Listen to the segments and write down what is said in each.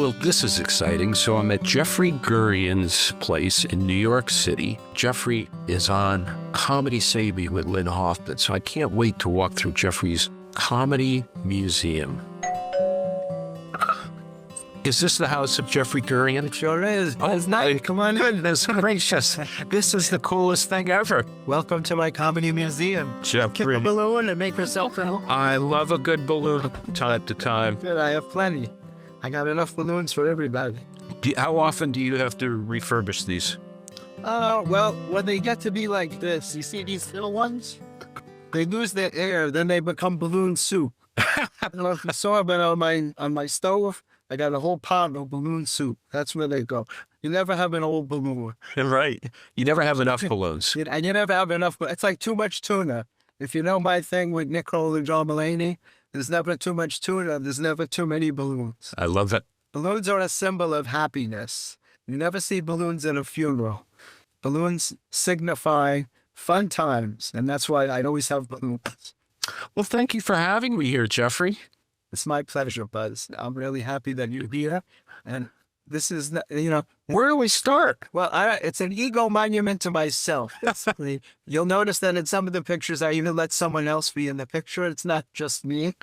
Well, this is exciting. So I'm at Jeffrey Gurian's place in New York City. Jeffrey is on Comedy Savvy with Lynn Hoffman, so I can't wait to walk through Jeffrey's Comedy Museum. Is this the house of Jeffrey Gurian? It sure is. Oh, it's nice. Come on in. Goodness gracious. This is the coolest thing ever. Welcome to my comedy museum. Kick Jeffrey. a balloon and make yourself at home. I love a good balloon time to time. Good, I have plenty. I got enough balloons for everybody. How often do you have to refurbish these? Well, when they get to be like this, you see these little ones? They lose their air, then they become balloon soup. I don't know if you saw, but on my stove, I got a whole pot of balloon soup. That's where they go. You never have an old balloon. Right. You never have enough balloons. And you never have enough. It's like too much tuna. If you know my thing with Nicole and John Mulaney, there's never too much tuna. There's never too many balloons. I love that. Balloons are a symbol of happiness. You never see balloons at a funeral. Balloons signify fun times, and that's why I always have balloons. Well, thank you for having me here, Jeffrey. It's my pleasure, Buzz. I'm really happy that you're here. And this is, Where do we start? well, it's an ego monument to myself. Basically. You'll notice that in some of the pictures, I even let someone else be in the picture. It's not just me.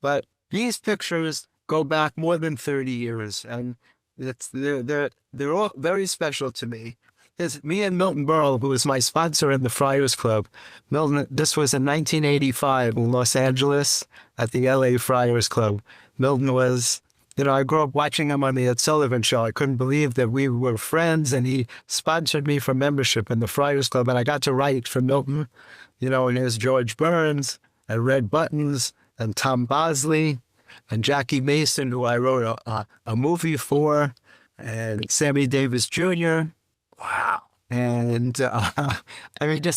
But these pictures go back more than 30 years. And they're all very special to me. It's me and Milton Berle, who was my sponsor in the Friars Club. Milton, this was in 1985 in Los Angeles at the LA Friars Club. Milton was, I grew up watching him on the Ed Sullivan Show. I couldn't believe that we were friends, and he sponsored me for membership in the Friars Club. And I got to write for Milton, and there's George Burns and Red Buttons and Tom Bosley and Jackie Mason, who I wrote a movie for, and Sammy Davis Jr., Wow. and just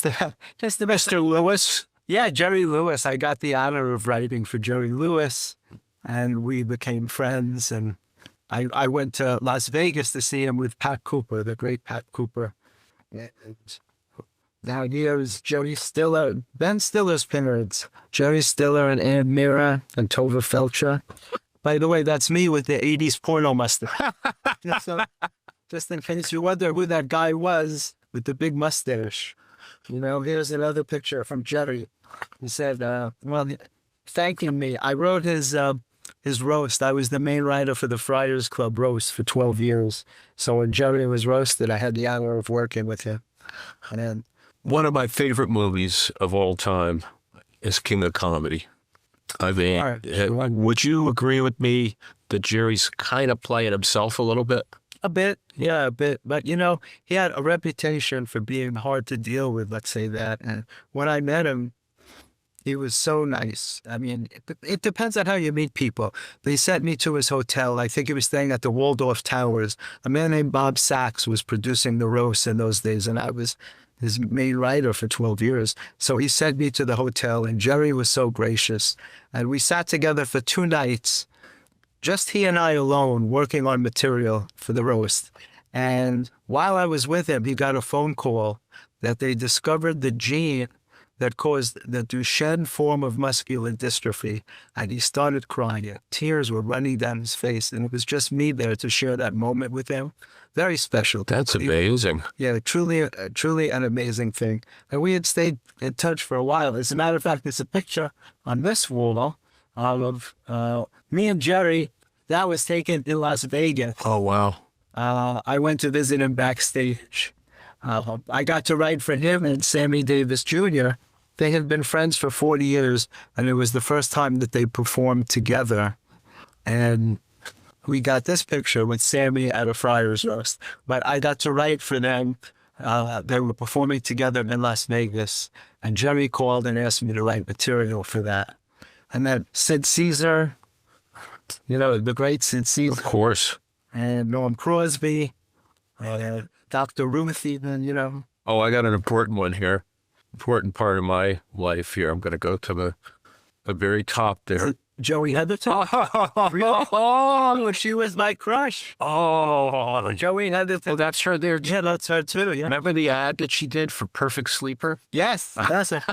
the Mr. Lewis. Yeah, Jerry Lewis. I got the honor of writing for Jerry Lewis, and we became friends. And I went to Las Vegas to see him with Pat Cooper, the great Pat Cooper. And now here is Jerry Stiller, Ben Stiller's parents, Jerry Stiller and Ann Mira and Tova Felcher. By the way, that's me with the 80s porno mustache. Just in case you wonder who that guy was with the big mustache. Here's another picture from Jerry. He said, thanking me. I wrote his roast. I was the main writer for the Friars Club roast for 12 years. So when Jerry was roasted, I had the honor of working with him. And One of my favorite movies of all time is King of Comedy. I mean, would you agree with me that Jerry's kind of playing himself a little bit? a bit, yeah, a bit. But, he had a reputation for being hard to deal with, let's say that. And when I met him, he was so nice. I mean, it depends on how you meet people. They sent me to his hotel. I think he was staying at the Waldorf Towers. A man named Bob Sachs was producing the roast in those days, and I was his main writer for 12 years. So he sent me to the hotel, and Jerry was so gracious. And we sat together for 2 nights, just he and I alone, working on material for the roast. And while I was with him, he got a phone call that they discovered the gene that caused the Duchenne form of muscular dystrophy. And he started crying. Tears were running down his face. And it was just me there to share that moment with him. Very special. That's amazing. Yeah, truly an amazing thing. And we had stayed in touch for a while. As a matter of fact, there's a picture on this wall of me and Jerry. That was taken in Las Vegas. Oh, wow. I went to visit him backstage. I got to write for him and Sammy Davis Jr. They had been friends for 40 years, and it was the first time that they performed together. And we got this picture with Sammy at a Friars roast. But I got to write for them. They were performing together in Las Vegas, and Jerry called and asked me to write material for that. And then Sid Caesar, the great Sid Caesar. Of course. And Norm Crosby, Dr. Ruth even, Oh, I got an important one here. Important part of my life here. I'm going to go to the very top there. Joey Heatherton. Oh, she was my crush. Oh, Joey Heatherton. well, that's her there. Yeah, that's her too. Yeah. Remember the ad that she did for Perfect Sleeper? Yes, that's it.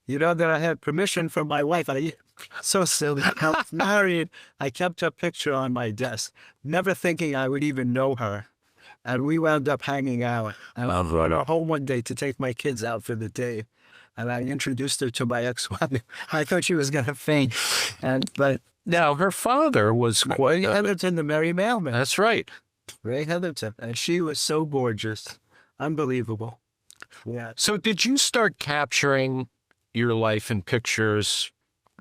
You know that I had permission from my wife. So silly. I was married. I kept her picture on my desk, never thinking I would even know her. And we wound up hanging out. I went home one day to take my kids out for the day. And I introduced her to my ex-wife. I thought she was going to faint. But Now, her father was Ray quite. Heatherton, the Merry Mailman. That's right. Ray Heatherton. And she was so gorgeous. Unbelievable. Yeah. So, did you start capturing your life in pictures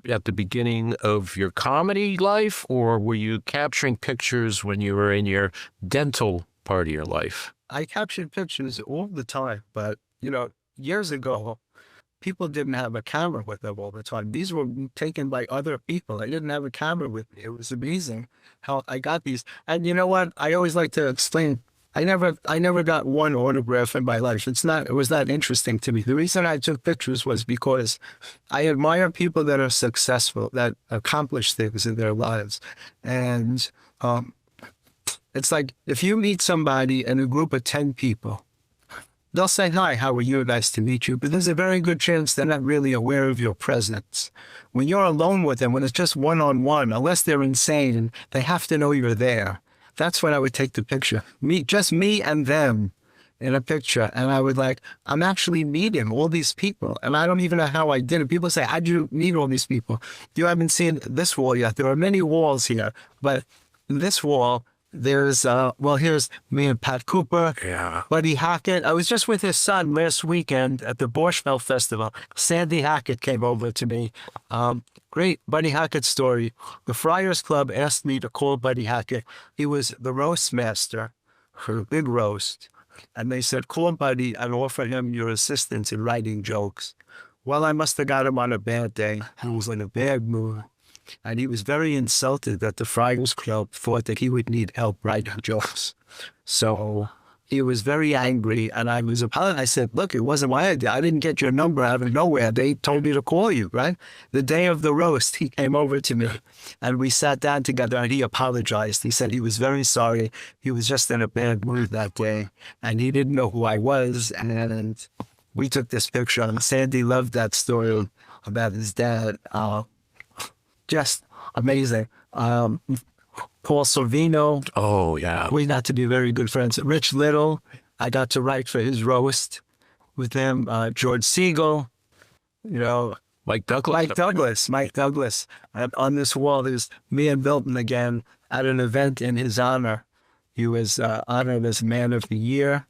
at the beginning of your comedy life, or were you capturing pictures when you were in your dental part of your life? I captured pictures all the time. But, years ago, people didn't have a camera with them all the time. These were taken by other people. I didn't have a camera with me. It was amazing how I got these. And you know what? I always like to explain. I never got one autograph in my life. It was not interesting to me. The reason I took pictures was because I admire people that are successful, that accomplish things in their lives. And it's like if you meet somebody in a group of 10 people, they'll say, hi, how are you? Nice to meet you. But there's a very good chance they're not really aware of your presence. When you're alone with them, when it's just one-on-one, unless they're insane, they have to know you're there. That's when I would take the picture. Just me and them in a picture. And I would I'm actually meeting all these people. And I don't even know how I did it. People say, how'd you meet all these people? You haven't seen this wall yet. There are many walls here. But this wall, there's, here's me and Pat Cooper, Yeah. Buddy Hackett. I was just with his son last weekend at the Borscht Festival. Sandy Hackett came over to me. Great Buddy Hackett story. The Friars Club asked me to call Buddy Hackett. He was the roast master for a big roast. And they said, call Buddy and offer him your assistance in writing jokes. Well, I must have got him on a bad day. He was in a bad mood. And he was very insulted that the Friars Club thought that he would need help writing jokes. So he was very angry, and I was apologizing. I said, look, it wasn't my idea. I didn't get your number out of nowhere. They told me to call you, right? The day of the roast, he came over to me, and we sat down together, and he apologized. He said he was very sorry. He was just in a bad mood that day, and he didn't know who I was, and we took this picture, and Sandy loved that story about his dad. Just amazing. Paul Sorvino. Oh, yeah. We got to be very good friends. Rich Little, I got to write for his roast with him. George Siegel, Mike Douglas. Mike Douglas. On this wall, there's me and Milton again at an event in his honor. He was honored as Man of the Year.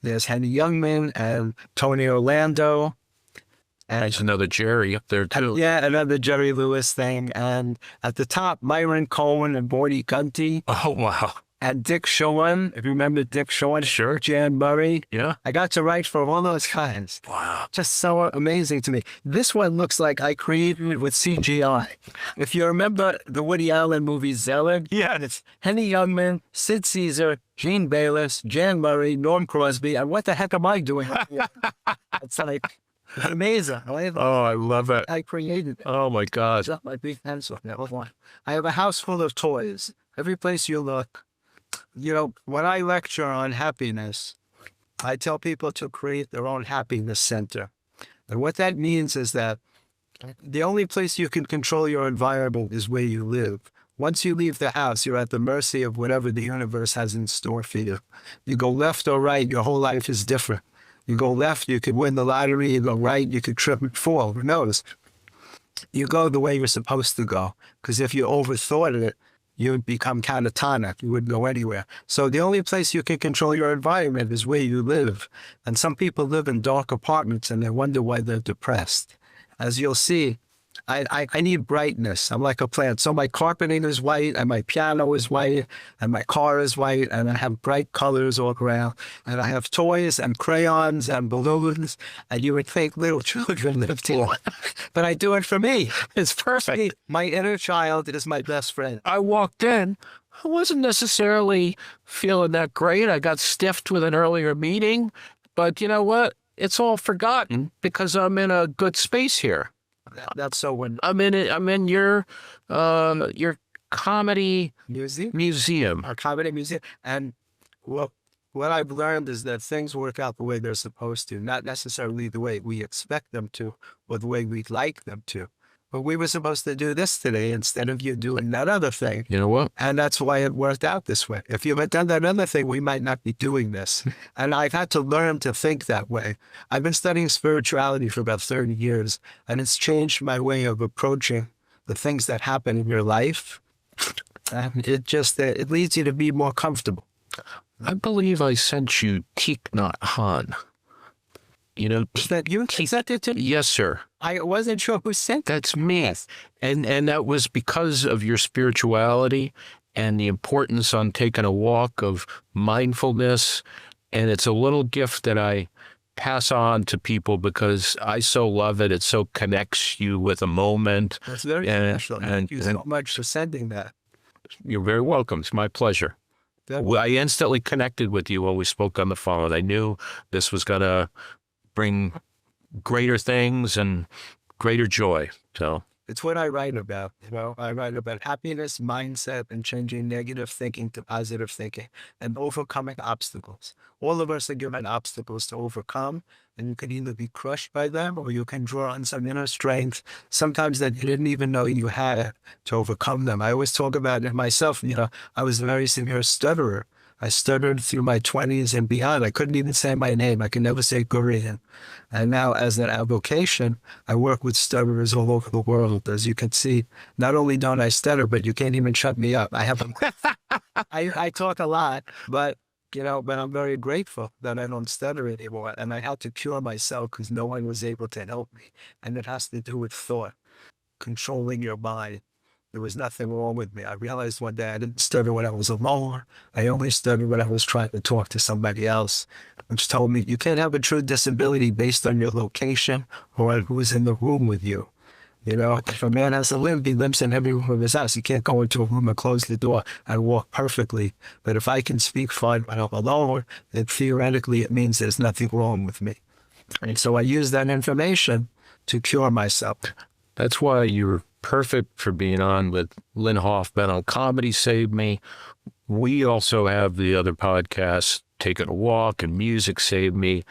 There's Henny Youngman and Tony Orlando. And There's another Jerry up there, too. yeah, another Jerry Lewis thing. And at the top, Myron Cohen and Morty Gunty. Oh, wow. And Dick Schoen, if you remember Dick Schoen. Sure. Jan Murray. Yeah. I got to write for all those guys. Wow. Just so amazing to me. This one looks like I created it with CGI. If you remember the Woody Allen movie Zelig, Yeah. it's Henny Youngman, Sid Caesar, Gene Bayless, Jan Murray, Norm Crosby, and what the heck am I doing? It's like amazing. Oh, I love it. I created it. Oh, my God. It's not my big pencil. That was one. I have a house full of toys. Every place you look. When I lecture on happiness, I tell people to create their own happiness center. And what that means is that the only place you can control your environment is where you live. Once you leave the house, you're at the mercy of whatever the universe has in store for you. You go left or right, your whole life is different. You go left, you could win the lottery. You go right, you could trip and fall. Who knows? You go the way you're supposed to go. Because if you overthought it, you would become catatonic. You wouldn't go anywhere. So the only place you can control your environment is where you live. And some people live in dark apartments and they wonder why they're depressed. As you'll see, I need brightness. I'm like a plant. So my carpeting is white and my piano is white and my car is white and I have bright colors all around. And I have toys and crayons and balloons. And you would think little children lived here. But I do it for me. It's perfect. My inner child is my best friend. I walked in. I wasn't necessarily feeling that great. I got stiffed with an earlier meeting. But you know what? It's all forgotten because I'm in a good space here. That's so wonderful. I'm in your comedy museum. Our comedy museum. And what I've learned is that things work out the way they're supposed to, not necessarily the way we expect them to or the way we'd like them to. but we were supposed to do this today instead of you doing that other thing. You know what? And that's why it worked out this way. If you had done that other thing, we might not be doing this. And I've had to learn to think that way. I've been studying spirituality for about 30 years, and it's changed my way of approaching the things that happen in your life. And it leads you to be more comfortable. I believe I sent you Thich Nhat Hanh. You know, Is that you sent it to me? yes, sir. I wasn't sure who sent it. That's me. And that was because of your spirituality and the importance on taking a walk of mindfulness. And it's a little gift that I pass on to people because I so love it. It so connects you with a moment. That's very special. Thank you so much for sending that. You're very welcome. It's my pleasure. I instantly connected with you when we spoke on the phone. I knew this was going to bring greater things and greater joy. So it's what I write about. I write about happiness, mindset, and changing negative thinking to positive thinking and overcoming obstacles. All of us are given obstacles to overcome, and you can either be crushed by them or you can draw on some inner strength, sometimes that you didn't even know you had, to overcome them. I always talk about it myself. I was a very severe stutterer. I stuttered through my 20s and beyond. I couldn't even say my name. I could never say Gurian. And now as an avocation, I work with stutterers all over the world. As you can see, not only don't I stutter, but you can't even shut me up. I talk a lot, but I'm very grateful that I don't stutter anymore. And I had to cure myself because no one was able to help me. And it has to do with thought, controlling your mind. There was nothing wrong with me. I realized one day I didn't stutter when I was alone. I only stuttered when I was trying to talk to somebody else, which told me you can't have a true disability based on your location or on who is in the room with you. If a man has a limp, he limps in every room of his house. He can't go into a room and close the door and walk perfectly. But if I can speak fine when I'm alone, then theoretically it means there's nothing wrong with me. And so I use that information to cure myself. that's why you're perfect for being on with Lynn Hoffman on Comedy Saved Me. We also have the other podcast, Taking a Walk and Music Saved Me.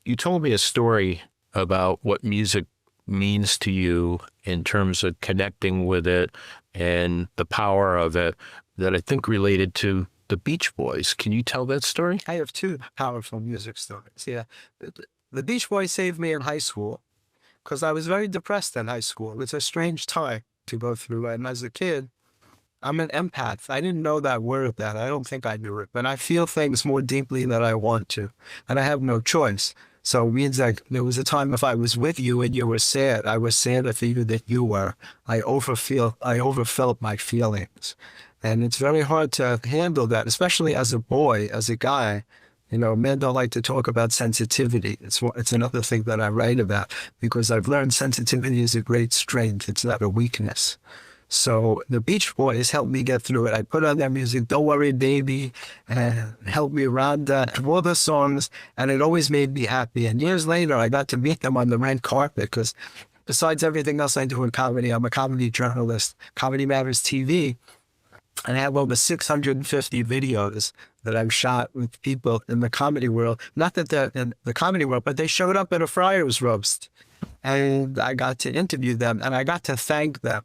You told me a story about what music means to you in terms of connecting with it and the power of it that I think related to the Beach Boys. Can you tell that story? I have two powerful music stories. Yeah. The Beach Boys saved me in high school because I was very depressed in high school. It's a strange time to go through. And as a kid, I'm an empath. I didn't know that word then. I don't think I knew it, but I feel things more deeply than I want to, and I have no choice. So it means like there was a time if I was with you and you were sad, I was sadder for you than you were. I overfelt my feelings. And it's very hard to handle that, especially as a boy, as a guy. You know, men don't like to talk about sensitivity. It's another thing that I write about because I've learned sensitivity is a great strength. It's not a weakness. So the Beach Boys helped me get through it. I put on their music, Don't Worry Baby, and Help Me Rhonda, and all the songs, and it always made me happy. And years later, I got to meet them on the red carpet because besides everything else I do in comedy, I'm a comedy journalist, Comedy Matters TV, and I have over 650 videos that I've shot with people in the comedy world. Not that they're in the comedy world, but they showed up at a Friars roast. And I got to interview them, and I got to thank them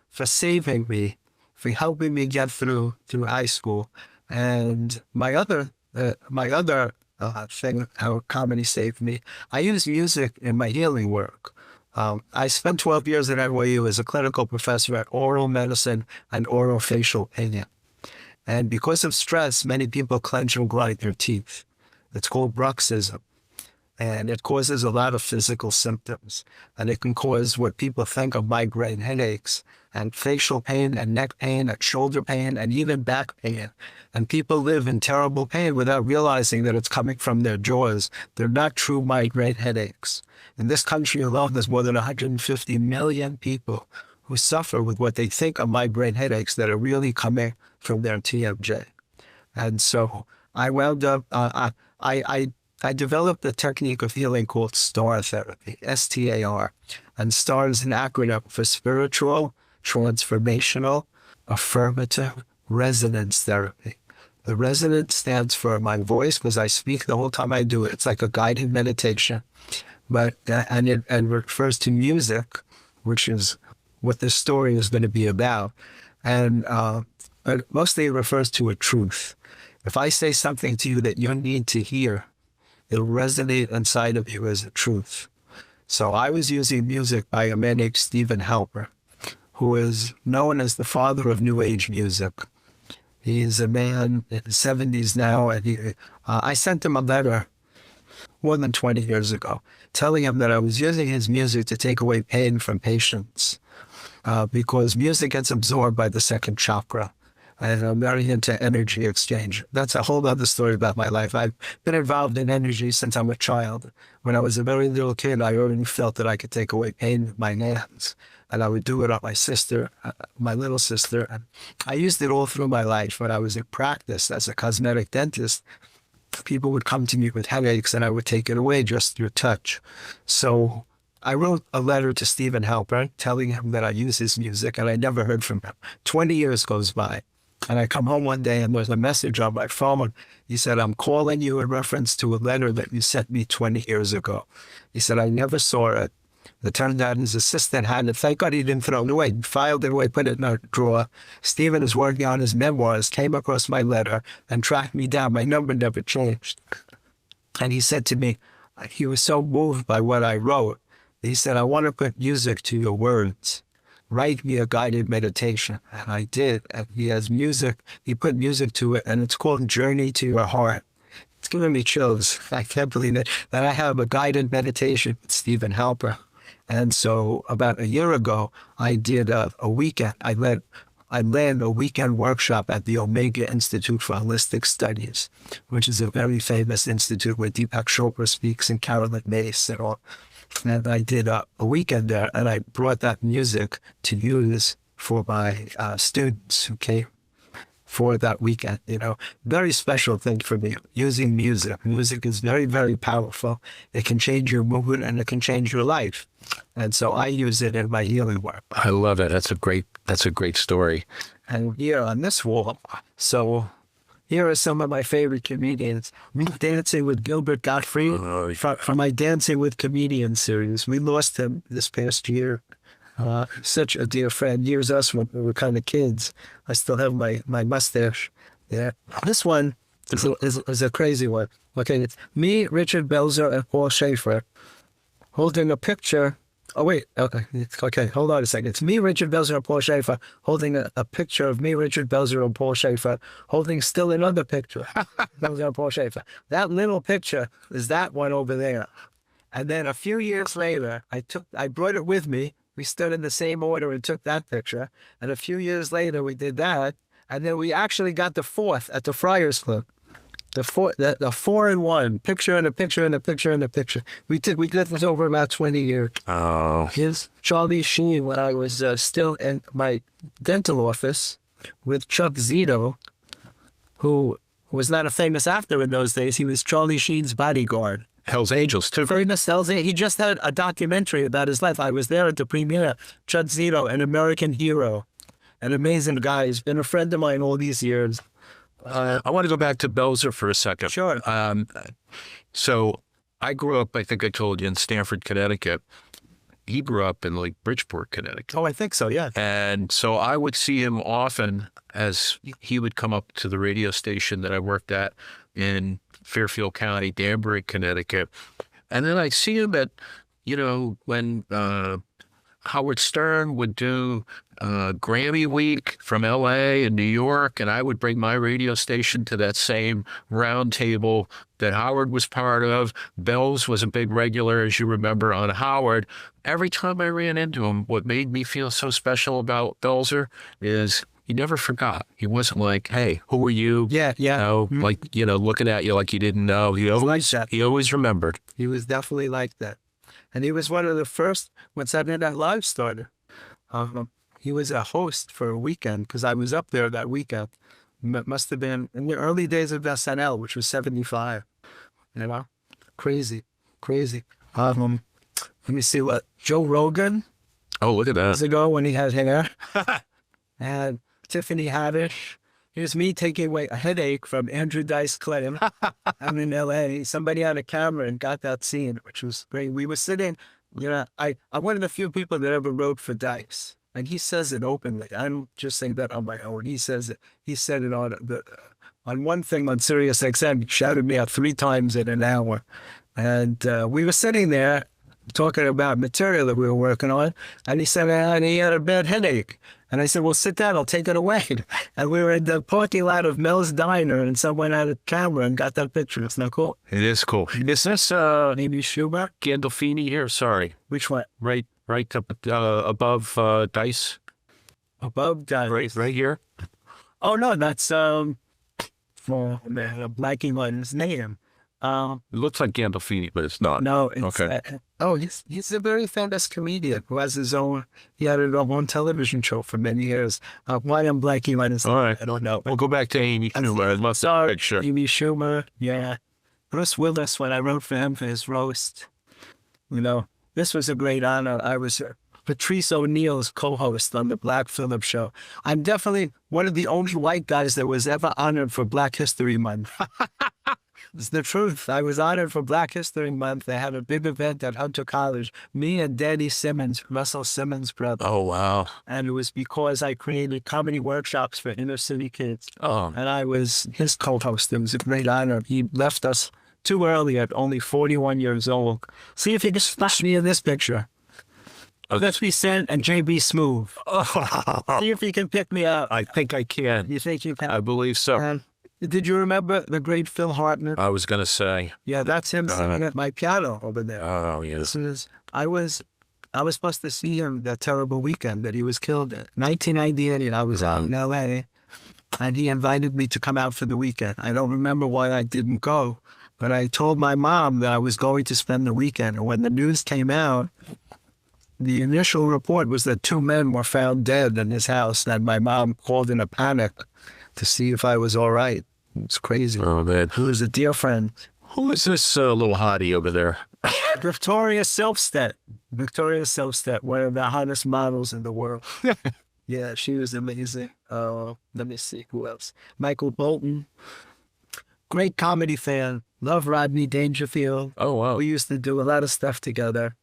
for saving me, for helping me get through high school. And my other thing, how comedy saved me, I use music in my healing work. I spent 12 years at NYU as a clinical professor at oral medicine and orofacial pain. And because of stress, many people clench and grind their teeth. It's called bruxism. And it causes a lot of physical symptoms. And it can cause what people think of migraine headaches and facial pain and neck pain and shoulder pain and even back pain. And people live in terrible pain without realizing that it's coming from their jaws. They're not true migraine headaches. In this country alone, there's more than 150 million people who suffer with what they think are migraine headaches that are really coming from their TMJ. And so I wound up, I developed a technique of healing called STAR therapy, S-T-A-R. And STAR is an acronym for Spiritual, Transformational, Affirmative Resonance Therapy. The resonance stands for my voice because I speak the whole time I do it. It's like a guided meditation. But and it refers to music, which is what this story is going to be about. And mostly it refers to a truth. If I say something to you that you need to hear, it'll resonate inside of you as a truth. So I was using music by a man named Stephen Halper, who is known as the father of New Age music. He's a man in his 70s now, and I sent him a letter more than 20 years ago, telling him that I was using his music to take away pain from patients, because music gets absorbed by the second chakra. And I'm very into energy exchange. That's a whole other story about my life. I've been involved in energy since I'm a child. When I was a very little kid, I already felt that I could take away pain with my hands. And I would do it on my sister, my little sister. And I used it all through my life. When I was in practice as a cosmetic dentist, people would come to me with headaches and I would take it away just through touch. So I wrote a letter to Stephen Halper telling him that I use his music, and I never heard from him. 20 years goes by. And I come home one day and there's a message on my phone. He said, I'm calling you in reference to a letter that you sent me 20 years ago. He said, I never saw it. It turned out his assistant had it. Thank God he didn't throw it away. He filed it away, put it in a drawer. Stephen is working on his memoirs, came across my letter and tracked me down. My number never changed. And he said to me, he was so moved by what I wrote. He said, I want to put music to your words. Write me a guided meditation. And I did. And he has music. He put music to it, and it's called Journey to Your Heart. It's giving me chills. I can't believe it, that I have a guided meditation with Stephen Halper. And so about a year ago, I did a weekend. I led a weekend workshop at the Omega Institute for Holistic Studies, which is a very famous institute where Deepak Chopra speaks and Carolyn Mace and all. And I did a weekend there, and I brought that music to use for my students who came for that weekend. You know, very special thing for me, using music. Music is very, very powerful. It can change your mood and it can change your life. And so I use it in my healing work. I love it. That's a great story. And here on this wall, so here are some of my favorite comedians. Dancing with Gilbert Gottfried from my Dancing with Comedians series. We lost him this past year. Such a dear friend. Years us when we were kind of kids. I still have my mustache. Yeah. This one is a crazy one. Okay, it's me, Richard Belzer, and Paul Schaefer holding a picture. Oh, wait. Okay, hold on a second. It's me, Richard Belzer, and Paul Schaefer holding a picture of me, Richard Belzer, and Paul Schaefer holding still another picture. Belzer and Paul Schaefer. That little picture is that one over there. And then a few years later, I brought it with me. We stood in the same order and took that picture. And a few years later, we did that. And then we actually got the fourth at the Friars Club. The 4-in-1, picture and a picture and a picture and a picture. We did this over about 20 years. Oh. Here's Charlie Sheen when I was still in my dental office with Chuck Zito, who was not a famous actor in those days. He was Charlie Sheen's bodyguard. Hell's Angels, too. Famous Hell's Angels. He just had a documentary about his life. I was there at the premiere. Chuck Zito, an American hero, an amazing guy. He's been a friend of mine all these years. I want to go back to Belzer for a second. Sure. So I grew up, I think I told you, in Stamford, Connecticut. He grew up in like Bridgeport, Connecticut. Oh, I think so, yeah. And so I would see him often as he would come up to the radio station that I worked at in Fairfield County, Danbury, Connecticut. And then I'd see him at, when Howard Stern would do Grammy Week from L.A. and New York, and I would bring my radio station to that same round table that Howard was part of. Bells was a big regular, as you remember, on Howard. Every time I ran into him, what made me feel so special about Belzer is he never forgot. He wasn't like, hey, who are you? Yeah. Looking at you like you didn't know. He always remembered. He was definitely like that. And he was one of the first, when Saturday Night Live started. He was a host for a weekend because I was up there that weekend. It must have been in the early days of SNL, which was 75. Crazy. Let me see what Joe Rogan. Oh, look at that. Years ago when he had hair. And Tiffany Haddish. Here's me taking away a headache from Andrew Dice Clay. I'm in L.A. Somebody had a camera and got that scene, which was great. We were sitting, I'm one of the few people that ever wrote for Dice. and he says it openly. I don't just say that on my own. He says it. He said it on one thing on Sirius XM. He shouted me out 3 times in an hour, and we were sitting there talking about material that we were working on, and he said he had a bad headache. And I said, well, sit down, I'll take it away. And we were in the parking lot of Mel's Diner, and someone had a camera and got that picture. It's not cool. It is cool. Is this Maybe Schubert? Gandolfini here? Sorry. Which one? Right up above Dice. Above Dice. Right here. Oh, no, that's for the blanking on his name. It looks like Gandolfini, but it's not. No, it's, okay. He's a very famous comedian who has his own. He had his own television show for many years. Why I'm blanking on his name, All right. I don't know. We'll go back to Amy Schumer. Sorry, Sure. Amy Schumer. Yeah, Bruce Willis. When I wrote for him for his roast, this was a great honor. I was Patrice O'Neal's co-host on the Black Phillip Show. I'm definitely one of the only white guys that was ever honored for Black History Month. It's the truth. I was honored for Black History Month. They had a big event at Hunter College. Me and Danny Simmons, Russell Simmons' brother. Oh, wow. And it was because I created comedy workshops for inner city kids. Oh. And I was his co-host. It was a great honor. He left us too early at only 41 years old. See if you can spot me in this picture. Let's be Sent and J.B. Smooth. See if you can pick me up. I think I can. You think you can? I believe so. Did you remember the great Phil Hartman? I was going to say. Yeah, that's him sitting at my piano over there. Oh, yes. I was supposed to see him that terrible weekend that he was killed in 1998, and I was out in L.A., and he invited me to come out for the weekend. I don't remember why I didn't go, but I told my mom that I was going to spend the weekend, and when the news came out, the initial report was that 2 men were found dead in his house, and my mom called in a panic to see if I was all right. It's crazy. Oh, man. Who is a dear friend. Who is this little hottie over there? Victoria Silvstedt. Victoria Silvstedt, one of the hottest models in the world. Yeah, she was amazing. Let me see. Who else? Michael Bolton. Great comedy fan. Love Rodney Dangerfield. Oh, wow. We used to do a lot of stuff together.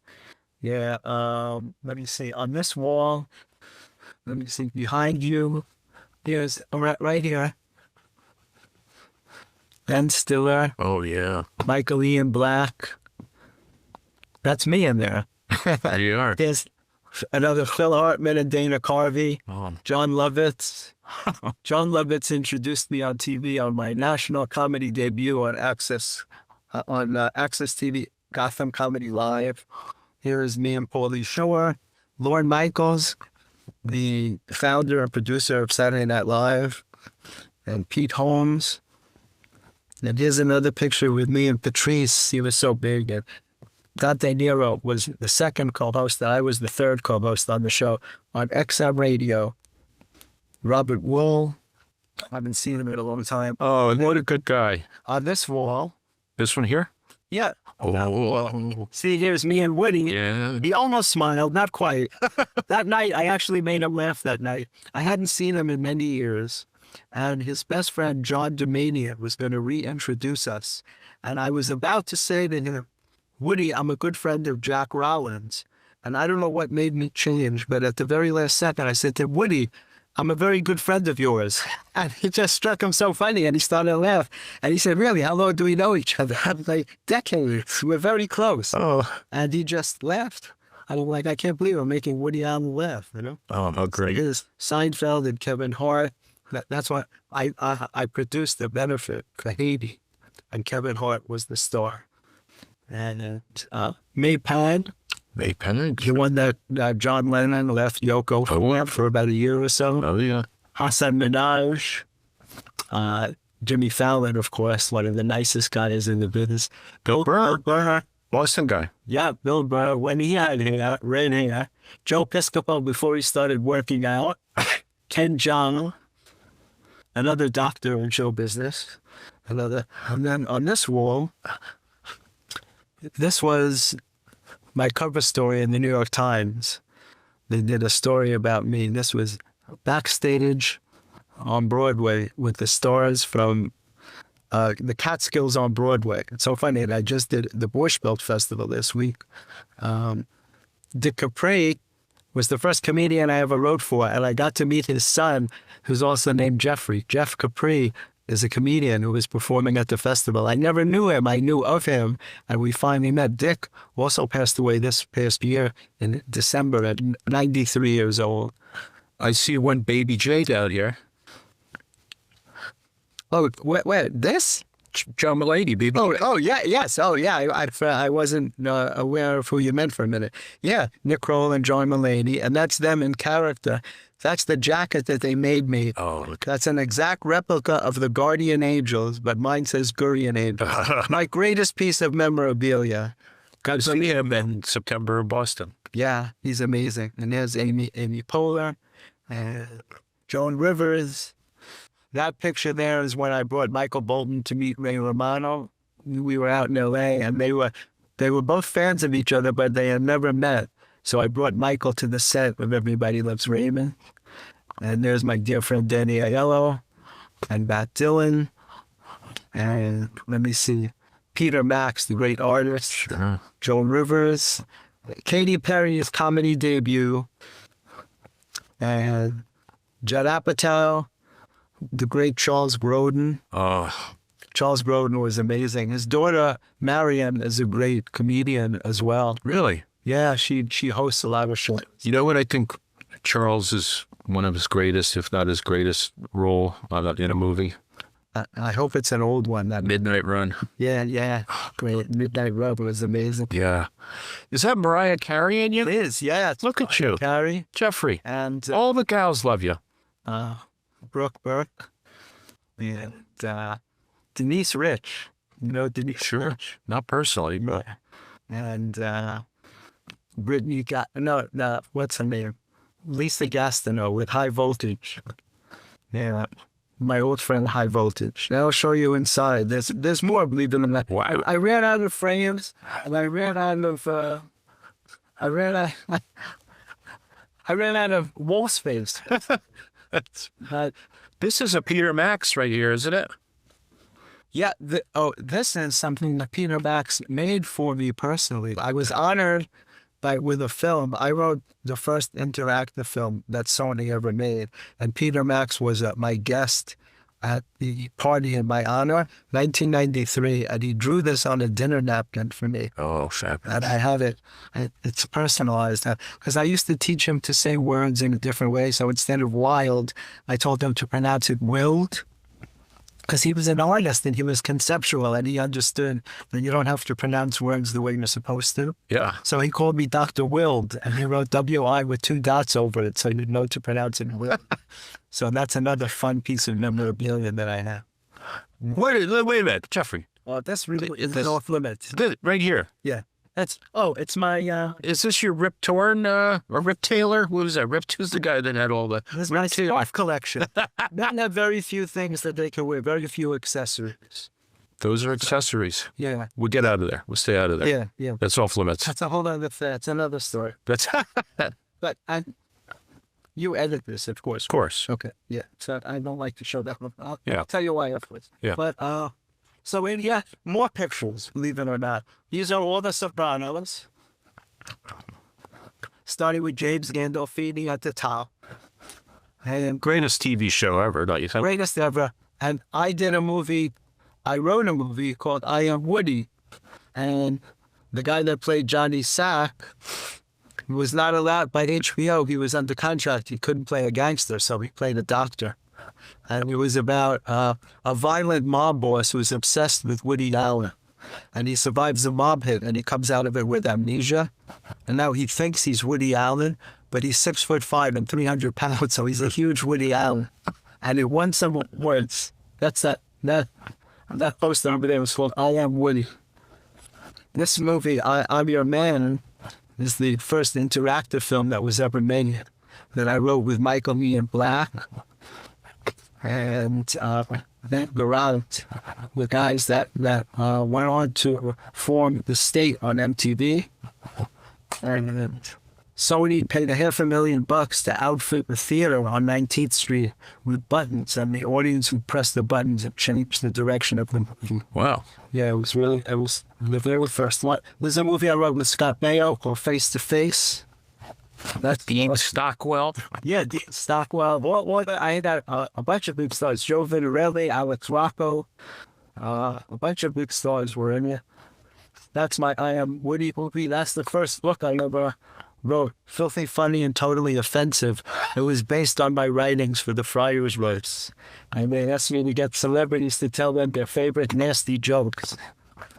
Yeah. Let me see. On this wall, let me see. Behind you, here's right here. Ben Stiller. Oh, yeah. Michael Ian Black. That's me in there. You are. There's another Phil Hartman and Dana Carvey. Oh. John Lovitz. John Lovitz introduced me on TV on my national comedy debut on Access TV, Gotham Comedy Live. Here is me and Paulie Shore. Lorne Michaels, the founder and producer of Saturday Night Live, and Pete Holmes. And here's another picture with me and Patrice. He was so big. And Dante Nero was the second co-host, and I was the third co-host on the show on XM Radio. Robert Wool. I haven't seen him in a long time. Oh, what a good guy. On this wall. This one here? Yeah. Oh. See, here's me and Woody. Yeah. He almost smiled, not quite. That night, I actually made him laugh that night. I hadn't seen him in many years. And his best friend, John Domania, was going to reintroduce us. And I was about to say to him, Woody, I'm a good friend of Jack Rollins. And I don't know what made me change, but at the very last second, I said to him, Woody, I'm a very good friend of yours. And it just struck him so funny, and he started to laugh. And he said, really, how long do we know each other? I'm like, decades. We're very close. Oh. And he just laughed. I'm like, I can't believe I'm making Woody Allen laugh, you know? Oh, how great. It is Seinfeld and Kevin Hart. That's why I produced the benefit for Haiti, and Kevin Hart was the star. And May Pan. May Pan? The one that John Lennon left Yoko for about a year or so. Oh, yeah. Hassan Minaj. Jimmy Fallon, of course, one of the nicest guys in the business. Bill Burr. Boston guy. Yeah, Bill Burr, when he had hair, red hair. Joe Piscopo, before he started working out. Ken Jeong, another doctor in show business. And then on this wall, this was my cover story in the New York Times. They did a story about me. This was backstage on Broadway with the stars from the Catskills on Broadway. It's so funny. I just did the Borscht Belt Festival this week. Dick Capri was the first comedian I ever wrote for, and I got to meet his son, who's also named Jeffrey. Jeff Capri is a comedian who was performing at the festival. I never knew him. I knew of him, and we finally met. Dick also passed away this past year in December at 93 years old. I see one baby J down here. Oh, wait, this? John Mulaney, baby. Oh, yeah, yes. Oh, yeah. I wasn't aware of who you meant for a minute. Yeah, Nick Kroll and John Mulaney, and that's them in character. That's the jacket that they made me. Oh, look. That's an exact replica of the Guardian Angels, but mine says Gurian Angels. My greatest piece of memorabilia. Got to see him in September in Boston. Yeah, he's amazing. And there's Amy Poehler and Joan Rivers. That picture there is when I brought Michael Bolton to meet Ray Romano. We were out in L.A. and they were both fans of each other, but they had never met. So I brought Michael to the set of Everybody Loves Raymond. And there's my dear friend Danny Aiello and Matt Dillon. And let me see, Peter Max, the great artist. Sure. Joan Rivers. Katy Perry's comedy debut. And Judd Apatow. The great Charles Grodin. Oh, Charles Grodin was amazing. His daughter, Marion, is a great comedian as well. really? Yeah, she hosts a lot of shows. You know what? I think Charles is one of his greatest, if not his greatest, role in a movie. I hope it's an old one. That Midnight Run. Yeah. Great. Midnight Run was amazing. Yeah. Is that Mariah Carey in you? It is, yeah. Look at you. Carrie Jeffrey. and All the gals love you. Brooke Burke and Denise Rich. You know Denise Sure. Rich? Not personally, but And Brittany what's her name? Lisa Gastineau with High Voltage. Yeah, my old friend High Voltage. I'll show you inside. There's more, believe it or not. Wow. I ran out of frames, and I ran out of wall space. This is a Peter Max right here, isn't it? Yeah. This is something that Peter Max made for me personally. I was honored with a film. I wrote the first interactive film that Sony ever made, and Peter Max was my guest at the party in my honor, 1993, and he drew this on a dinner napkin for me. Oh, fabulous. And I have it. It's personalized because I used to teach him to say words in a different way. So instead of wild, I told him to pronounce it willed. Because he was an artist and he was conceptual and he understood that you don't have to pronounce words the way you're supposed to. Yeah. So he called me Dr. Willed, and he wrote W-I with 2 dots over it so you'd know to pronounce it Willed. So that's another fun piece of memorabilia that I have. Wait a minute, Jeffrey. Oh, that's really off limits. This, right here. Yeah. It's my... Is this your Rip Torn or Rip Taylor? What was that? Who's the guy that had all the... This is my scarf collection. Not have very few things that they can wear, very few accessories. Those are accessories. Yeah. We'll get out of there. We'll stay out of there. Yeah. That's off limits. That's a whole other thing. That's another story. That's... But you edit this, of course. Of course. Okay. Yeah. So I don't like to show that. I'll Yeah. tell you why afterwards. Yeah. But so in here, more pictures, believe it or not. These are all the Sopranos. Starting with James Gandolfini at the top. And Greatest TV show ever, don't you think? greatest ever. And I wrote a movie called I Am Woody. And the guy that played Johnny Sack was not allowed by HBO. He was under contract. He couldn't play a gangster, so he played a doctor. And it was about a violent mob boss who was obsessed with Woody Allen. And he survives a mob hit, and he comes out of it with amnesia. And now he thinks he's Woody Allen, but he's 6'5" and 300 pounds, so he's a huge Woody Allen. And it won some awards. That's that poster over there was called I Am Woody. This movie, I'm Your Man, is the first interactive film that was ever made that I wrote with Michael Ian Black. And then Garant, the guys that went on to form The State on MTV. And Sony paid $500,000 to outfit the theater on 19th Street with buttons, and the audience would press the buttons and change the direction of the movie. Wow. Yeah, it was the very first one. There's a movie I wrote with Scott Baio called Face to Face. That's Dean Stockwell. yeah, Dean Stockwell. I had a bunch of big stars. Joe Vitarelli, Alex Rocco. A bunch of big stars were in it. That's my I Am Woody movie. That's the first book I ever wrote. Filthy, Funny, and Totally Offensive. It was based on my writings for the Friars Roast. And they asked me to get celebrities to tell them their favorite nasty jokes.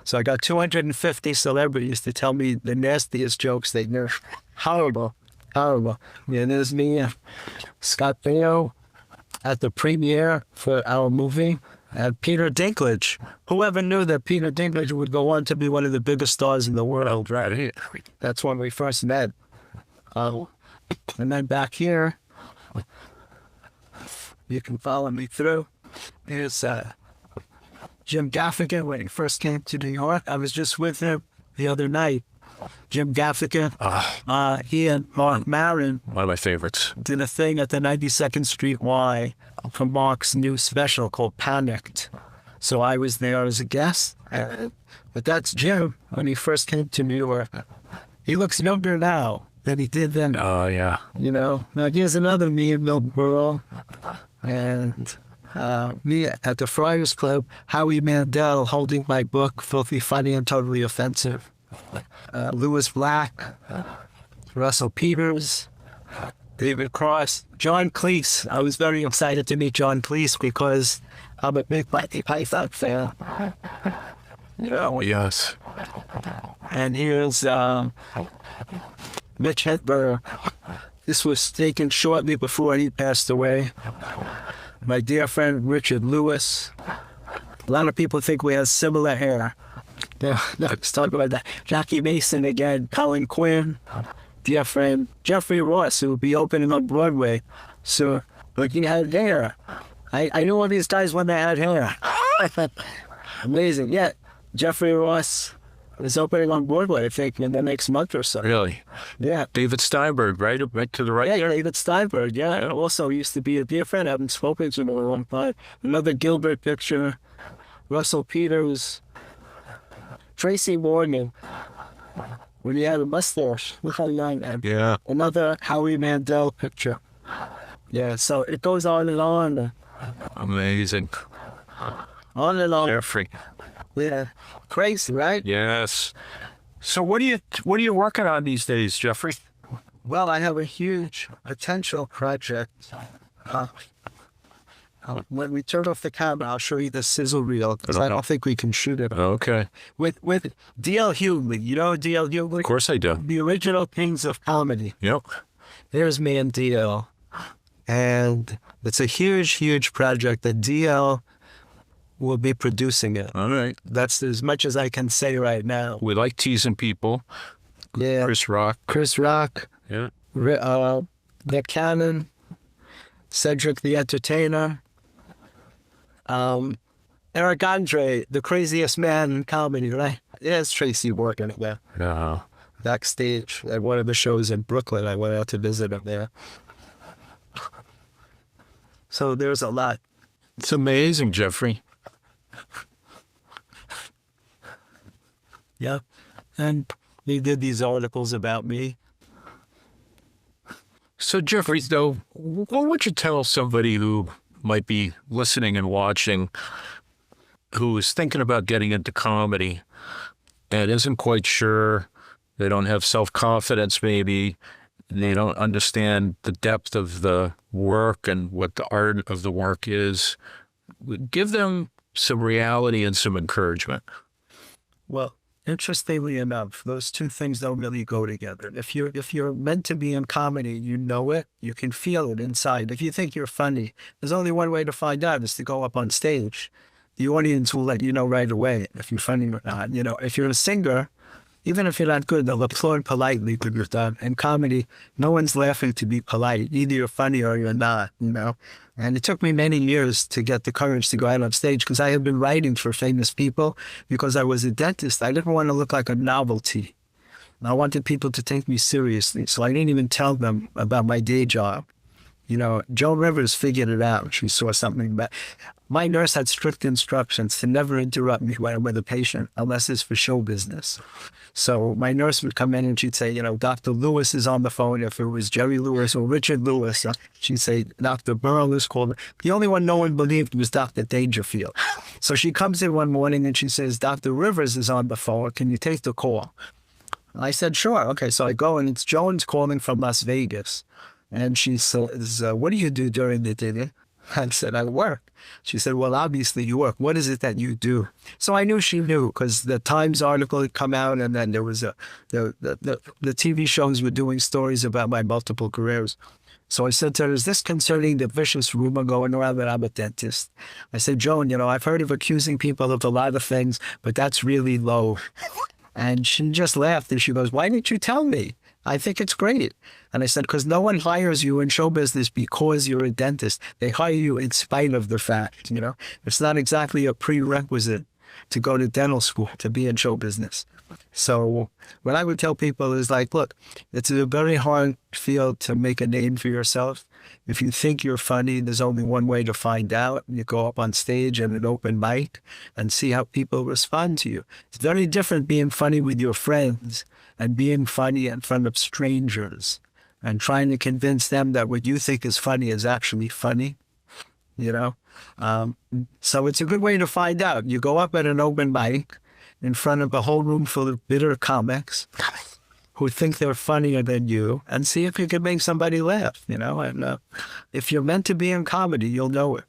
So I got 250 celebrities to tell me the nastiest jokes they knew. Horrible. Horrible. Yeah, there's me, Scott Baio, at the premiere for our movie. And Peter Dinklage. Whoever knew that Peter Dinklage would go on to be one of the biggest stars in the world, right? That's when we first met. And then back here, you can follow me through. Here's Jim Gaffigan when he first came to New York. I was just with him the other night. Jim Gaffigan, he and Mark Maron, One of my favorites. did a thing at the 92nd Street Y for Mark's new special called Panicked. So I was there as a guest. But that's Jim when he first came to New York. He looks younger now than he did then. Oh, yeah. You know, now here's another me in Millboro. And me at the Friars Club, Howie Mandel holding my book, Filthy, Funny, and Totally Offensive. Lewis Black, Russell Peters, David Cross, John Cleese. I was very excited to meet John Cleese because I'm a big Monty Python fan. You know, Yes. and here's Mitch Hedberg. This was taken shortly before he passed away. My dear friend Richard Lewis. A lot of people think we have similar hair. Let's talk about that. Jackie Mason again, Colin Quinn, dear friend Jeffrey Ross, who will be opening on Broadway. So, look, he had hair. I knew all these guys when they had hair. Amazing. Yeah, Jeffrey Ross is opening on Broadway, I think, in the next month or so. Really? Yeah. David Steinberg, right? Right to the right? Yeah, David Steinberg. Yeah, also used to be a dear friend. I haven't spoken to him in a long time. Another Gilbert picture. Russell Peters. Tracy Morgan, when he had a mustache. Look how young I am. Yeah. Another Howie Mandel picture. Yeah, so it goes on and on. Amazing. On and on. Jeffrey. Yeah. Crazy, right? Yes. So what are you working on these days, Jeffrey? Well, I have a huge potential project. When we turn off the camera, I'll show you the sizzle reel because I don't think we can shoot it. Okay. With D.L. Hughley. You know D.L. Hughley? Of course I do. The original kings of comedy. Yep. There's me and DL. And it's a huge, huge project that DL will be producing it. All right. That's as much as I can say right now. We like teasing people. Yeah. Chris Rock. Chris Rock, Yeah. Nick Cannon, Cedric the Entertainer, Eric Andre, the craziest man in comedy, right? Yeah, it's Tracy working it there. No. Backstage at one of the shows in Brooklyn. I went out to visit him there. So there's a lot. It's amazing, Jeffrey. Yeah. And he did these articles about me. So, Jeffrey, though, what would you tell somebody who might be listening and watching who is thinking about getting into comedy and isn't quite sure, they don't have self-confidence maybe, they don't understand the depth of the work and what the art of the work is? Give them some reality and some encouragement. Well, interestingly enough, those two things don't really go together. If you're meant to be in comedy, you know it, you can feel it inside. If you think you're funny, there's only one way to find out is to go up on stage. The audience will let you know right away if you're funny or not. You know, if you're a singer, even if you're not good, they'll applaud politely when you're done. In comedy, no one's laughing to be polite. Either you're funny or you're not, you know. And it took me many years to get the courage to go out on stage because I had been writing for famous people because I was a dentist. I didn't want to look like a novelty. I wanted people to take me seriously, so I didn't even tell them about my day job. Joan Rivers figured it out. She saw something, but my nurse had strict instructions to never interrupt me when I'm with a patient unless it's for show business. So my nurse would come in and she'd say, Dr. Lewis is on the phone. If it was Jerry Lewis or Richard Lewis, she'd say, Dr. Burl is called. The only one no one believed was Dr. Dangerfield. So she comes in one morning and she says, Dr. Rivers is on the phone. Can you take the call? I said, sure. Okay, so I go and it's Jones calling from Las Vegas. And she says, what do you do during the day? I said, I work. She said, well, obviously you work. What is it that you do? So I knew she knew because the Times article had come out and then there was the TV shows were doing stories about my multiple careers. So I said to her, is this concerning the vicious rumor going around that I'm a dentist? I said, Joan, I've heard of accusing people of a lot of things, but that's really low. And she just laughed and she goes, why didn't you tell me? I think it's great. And I said, because no one hires you in show business because you're a dentist. They hire you in spite of the fact, It's not exactly a prerequisite to go to dental school to be in show business. So what I would tell people is like, look, it's a very hard field to make a name for yourself. If you think you're funny, there's only one way to find out. You go up on stage at an open mic and see how people respond to you. It's very different being funny with your friends and being funny in front of strangers and trying to convince them that what you think is funny is actually funny, So it's a good way to find out. You go up at an open mic in front of a whole room full of bitter comics who think they're funnier than you and see if you can make somebody laugh, And if you're meant to be in comedy, you'll know it,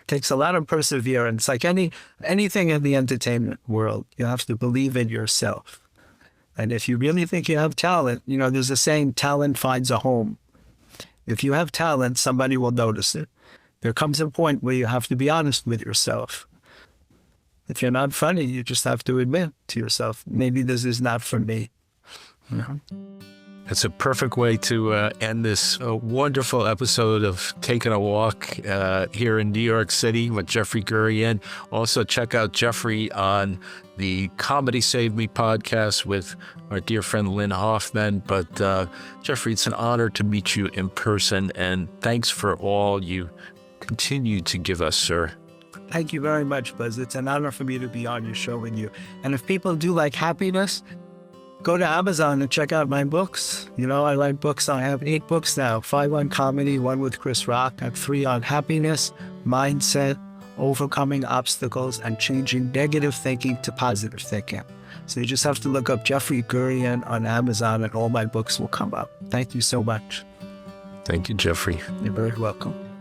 Takes a lot of perseverance. Like anything in the entertainment world, you have to believe in yourself. And if you really think you have talent, there's a saying, talent finds a home. If you have talent, somebody will notice it. There comes a point where you have to be honest with yourself. If you're not funny, you just have to admit to yourself, maybe this is not for me. It's a perfect way to end this wonderful episode of Taking a Walk here in New York City with Jeffrey Gurian. Also, check out Jeffrey on the Comedy Save Me podcast with our dear friend Lynn Hoffman. But Jeffrey, it's an honor to meet you in person, and thanks for all you continue to give us, sir. Thank you very much, Buzz. It's an honor for me to be on your show with you. And if people do like happiness, go to Amazon and check out my books. I like books. I have 8 books now, 5 on comedy, 1 with Chris Rock, and 3 on happiness, mindset, overcoming obstacles, and changing negative thinking to positive thinking. So you just have to look up Jeffrey Gurian on Amazon and all my books will come up. Thank you so much. Thank you, Jeffrey. You're very welcome.